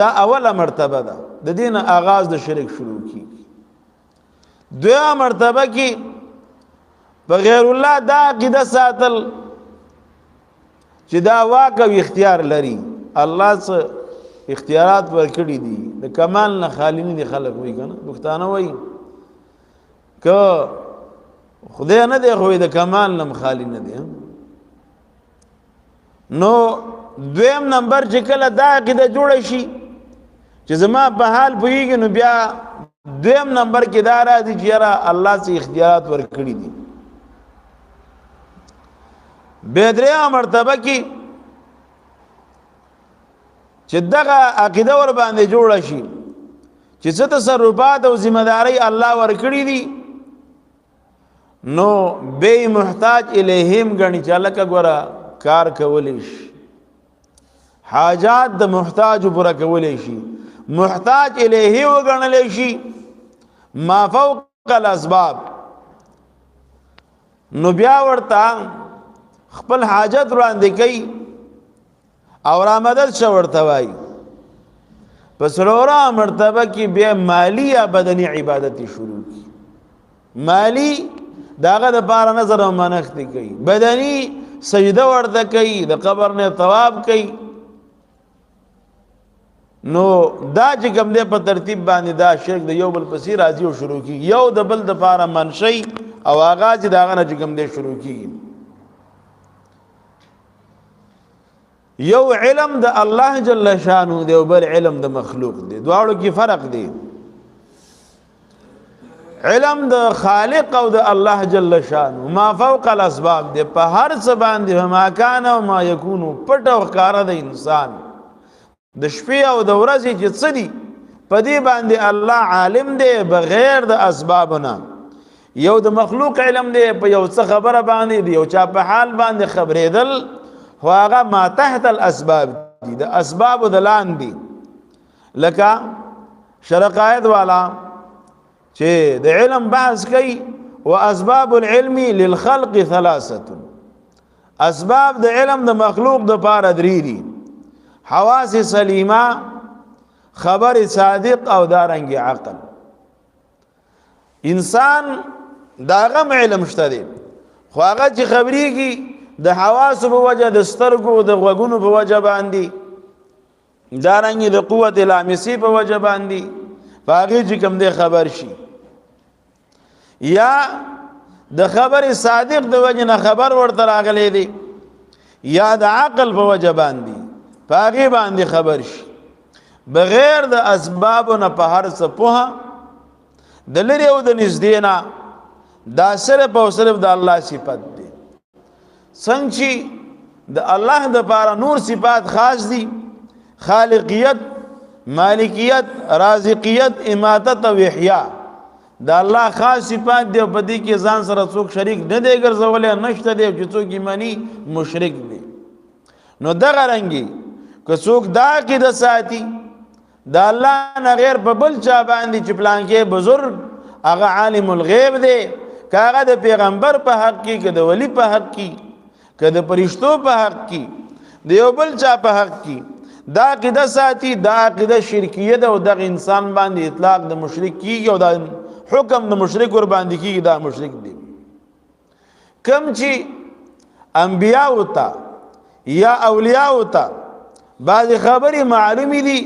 دا اوله مرتبه ده د دین آغاز د شرک شروع کی دویمه مرتبه کی بغیر الله دا عقیده ساتل چې دا واک او اختیار لري الله څخه اختیارات ورکړي دي د کمال نه خالی نه دي خلق وي کنه پښتانه وایي که خدای نه دی خو د کمال نه خالی نه دي نو دویم نمبر چې کله دا عقیده جوړ شي چې زما په حال پوهیږي نو بیا دویم نمبر کې دا راځي چې یاره الله څخه اختیارات ورکړي دي به درېمه مرتبه کې چې دغه عقیده ور باندې جوړ شي چې څه تصرفات او ذمہ داری الله ورکړي دي نو به محتاج الیهم غني چې لکه ګوره کار کولی شي حاجات د محتاج پورا کولی شي محتاج الیه وګڼل شي ما فوق الاسباب نو بیا ورته خپل حاجت وړاندې کوي او را مدد شو ورته وایي پس څلورمه مرتبه کې بیا مالی یا بدني عبادت شروع کی مالی داغه د پاره نظر او منښت کوي بدني سجده ورته کوي د قبر نه طواف کوي نو دا چې کوم دې په ترتیب باندې دا شرک د یو بل پسې راځي او شروع کی یو د بل د پاره منشي او آغاز داغه نه چې کوم دې شروع کی یو علم د الله جل شانه دی او بل علم د مخلوق دی دواړو کې فرق دی علم د خالق او د الله جل شانه ما فوق الاسباب دی په هر څه باندې ما کان او ما یکون پټ او ښکار د انسان د شپې او د ورځې چې څه دي په دې باندې الله عالم دی بغیر د اسبابنا یو د مخلوق علم دی په یو څه خبره باندې دی یو چا په حال باندې خبرېدل خو هغه ما تحت الاسباب دي د اسباب د لاندې لکه شرقایت والا چې د علم بحث کوي واسباب العلم للخلق ثلاثه اسباب د علم د مخلوق د پاره درې دي حواس سلیمه خبر صادق او دارنګ عقل انسان داغه علم شته دي خو هغه چې خبريږي د حواس په وجه د سترګو د غوګونو په وجه باندې دارنګ د قوت لامسی په وجه باندې باغی چې کوم دی خبر شي یا د خبر صادق د وجه نه خبر ورته راغلی دی یا د عقل په وجه باندې باغی باندې خبر شي بغیر د اسباب نه په هر څه په د لری او د نږدې نه دا صرف او صرف د الله صفات دی څنګه چې د الله د پاره نور صفات خاص دي خالقیت مالکیت رازقیت اماتت او احیا د الله خاص صفات دی په دې کې ځان سره څوک شریک نه دی ګرځولې نشته دی چې څوک یې مانی مشرک دی نو دغه رنګي که څوک دا کې د ساتي د الله نه غیر په بل چا باندې چې پلان کې بزرگ هغه عالم الغیب دی کاغه د پیغمبر په حق کې که د ولی په حق کې که د پرشتو په حق کې د یو بل چا په حق کې دا عقیده ساتي دا عقیده شرکیه ده او دغه انسان باندې اطلاق د مشرک کیږي او دا حکم د مشرک ور باندې کیږي دا مشرک دی کم چې انبیاء ہوتا یا اولیاء ہوتا بعض خبرې معلومی دي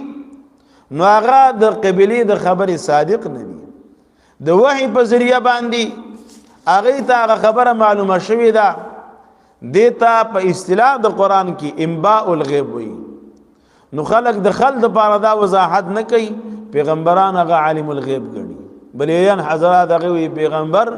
نو هغه د قبلی د خبرې صادق نه دي د وحی په ذریعہ باندې هغه ته خبره معلومه شوې ده دیتا په اصطلاح د قران کې انباء الغیب وي نو خلق د خلد لپاره دا وضاحت نه کوي پیغمبران هغه عالم الغیب ګڼي بلې حضرات هغه پیغمبر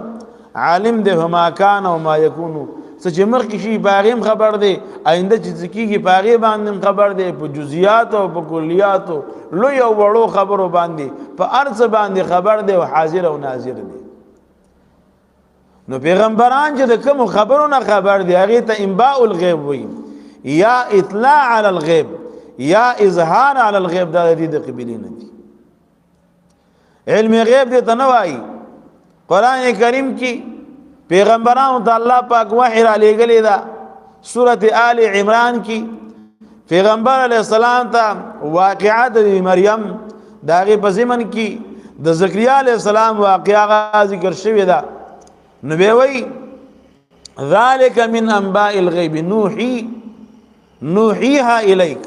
عالم دی هما کان او ما یکون چې مرکه شي باغیم خبر دی آینده چې ځکیږي باغی باندې خبر دی په جزئیات او په کلیات لوی او وړو خبرو باندې په ارز باندې خبر دی او حاضر او ناظر دی نو پیغمبران چې د کوم خبرونو خبر دی هغه ته انباء الغیب وي یا اطلاع علی الغیب یا اظهار علی الغیب دا د دې قبیله نه دي علم غیب دې ته نه وایي قران کریم کې پیغمبرانو ته الله پاک وحی را لېږلی دا سورۃ آل عمران کې پیغمبر علیہ السلام ته واقعات د مریم داغه په زمن کې د زکریا علیہ السلام واقعا ذکر شوی دا نو به وی ذالک من انباء الغیب نوحیها الیک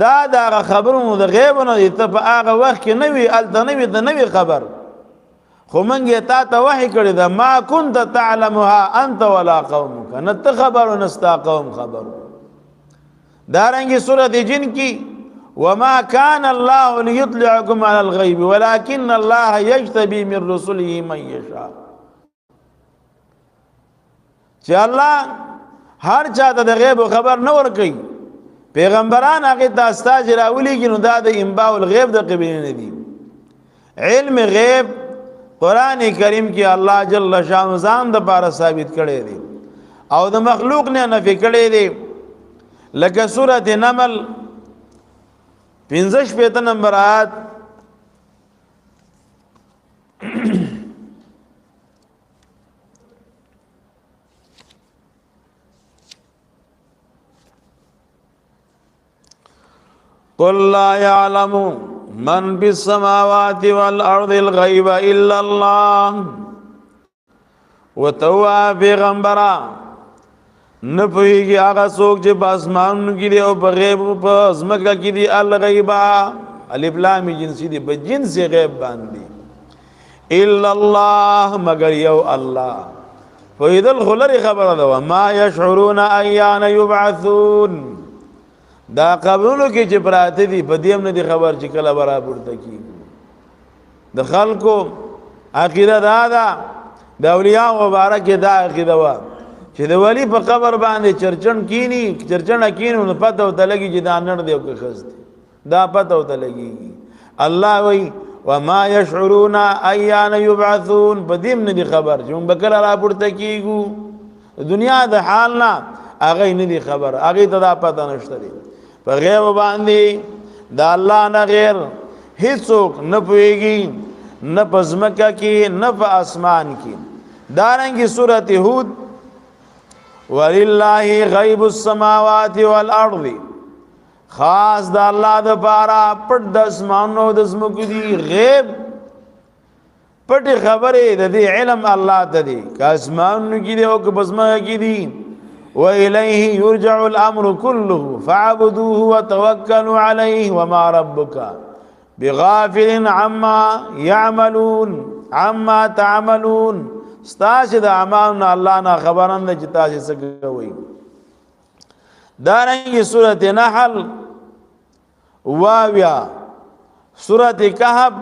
دا خبرونو د غیب نه ته په هغه وخت کې نوی الته نوی خبر خو منګه تا ته وحی کړی دا ما كنت تعلمها انت ولا قومك نت خبر نستا قوم خبر دارنګي سورۃ جن کی وما كان الله ليطلعكم على الغيب ولكن الله يجتبي من رسله من يشاء چې الله هر چاته د غیب خبر نه ور کوي پیغمبران هغه تاسو ته راولي نو دا د انباء الغیب د قبیله نه دي علم غیب قران کریم کې الله جل شانه ځان د پاره ثابت کړي دي او د مخلوق نه نفي کړي دي لکه سورۃ نمل 15 نمبر آیات قل لا يعلم من في السماوات والارض الغيب الا الله وتوا پیغمبرا نه پوهیږي هغه څوک چې په اسمانونو کې دی او په غیب په ځمکه کې دی الغیبا الف لام جنسی دی په جنس غیب باندې الا الله مگر یو الله فإذا الخلر خبر ده ما يشعرون ايان يبعثون دا قبرونو کې چې پراته دي په دې هم نه دي خبر چې کله برابر تکي د خلکو عقیده دا د اولیاء مبارک دا عقیده وا چې د ولی په قبر باندې چرچن کینی نو پته وته لګي چې دا نړ دی او که خست دا پته وته لګي الله وی وما يشعرون ايان يبعثون په دې نه دي خبر چې موږ بکره را پورته کیږو دنیا د حال نه هغه نه دي خبر هغه ته دا پته نشته دي په غیب باندې دا الله نه غیر هیڅوک نه پويږي نه پزمکه کې نه په اسمان کې دارنګي سورۃ هود ولله غیب السماوات والارض خاص د الله د پاره پټ د اسمانو د زمکو دی غیب پټ خبره د دې علم الله ته دی که اسمانو کې دی او که بزمکه کې دی وإليه يرجع الأمر كله فاعبدوه وتوكلوا عليه وما ربك بغافل عما تعملون ستاسو د اعمالنا الله نه خبرند چې تاسو څه کوي دارنګه سورۃ نحل واویا سورۃ کهف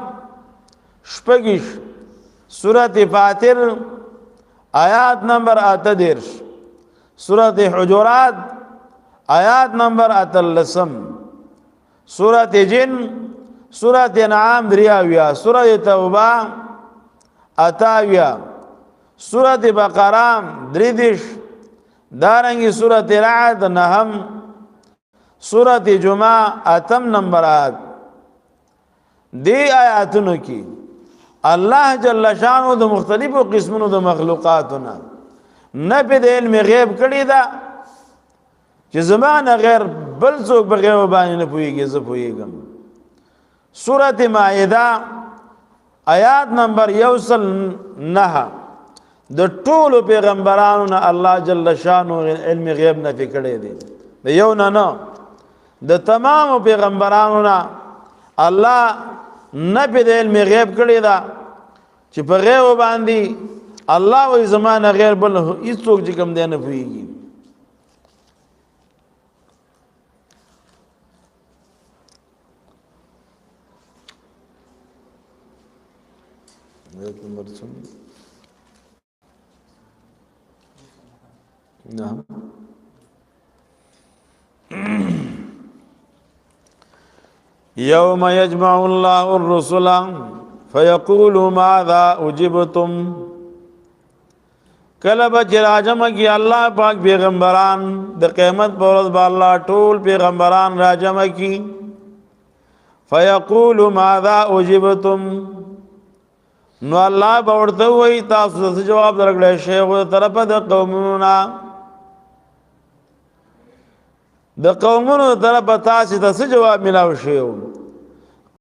شپږش سورۃ فاتر آیات نمبر 38 سورۃ حجرات آیات نمبر 38 سورۃ جن سورۃ انعام دریاویا سورۃ توبہ اتاویا سورۃ بقرہ دریدش دارنگی سورۃ رعد نهم سورۃ جمعہ اتم نمبر آیات دی آیاتونو کی الله جل شانو د مختلفو قسمونو د مخلوقاتنا نه په علم غیب کړی دا چې زمانه غیر بل څوک په غیب باندې نه پوهیږي زه پوهیږم سورۃ مائده آیات نمبر 109 د ټولو پیغمبرانو نه الله جل شانو علم غیب نه کړی دی د یو نه د تمام پیغمبرانو نه الله نه په علم غیب کړی دا چې په غیب باندې الله وې زمانه غیر بل هیڅوک چې کوم دی نه پوهیږي نمبر نعم يوم يجمع الله الرسل فيقول ماذا اجبتم کله به راجم کی الله پاک پیغمبران د قیامت پر ورځ به الله ټول پیغمبران راجم کی فيقول ماذا اجبتم نو الله به ورته وای تاسو څه جواب درکړی شی او طرف د قومونو د قومونو طرف تاسو ته څه جواب ملاو شو